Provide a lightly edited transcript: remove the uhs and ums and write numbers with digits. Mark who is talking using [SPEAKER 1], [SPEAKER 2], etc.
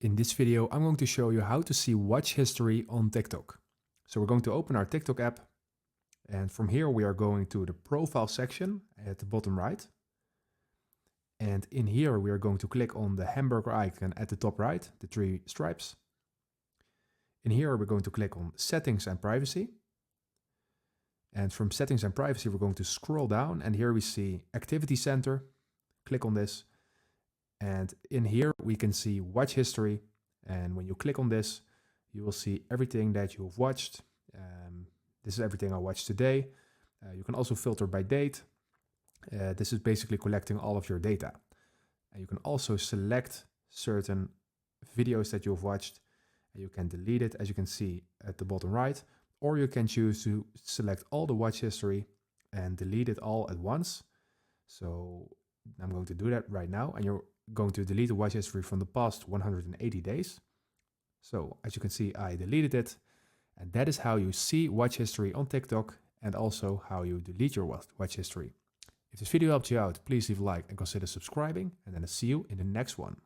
[SPEAKER 1] In this video, I'm going to show you how to see watch history on TikTok. So we're going to open our TikTok app, and from here we are going to the profile section at the bottom right. And in here we are going to click on the hamburger icon at the top right, the three stripes. In here we're going to click on settings and privacy. And from settings and privacy we're going to scroll down, and here we see activity center. Click on this. And in here we can see watch history, and when you click on this you will see everything that you've watched. This is everything I watched today. You can also filter by date. This is basically collecting all of your data. And you can also select certain videos that you've watched, and you can delete it, as you can see at the bottom right, or you can choose to select all the watch history and delete it all at once. So I'm going to do that right now, and you're going to delete the watch history from the past 180 days. So as you can see, I deleted it, and that is how you see watch history on TikTok, and also how you delete your watch history. If this video helped you out, please leave a like and consider subscribing, and then I'll see you in the next one.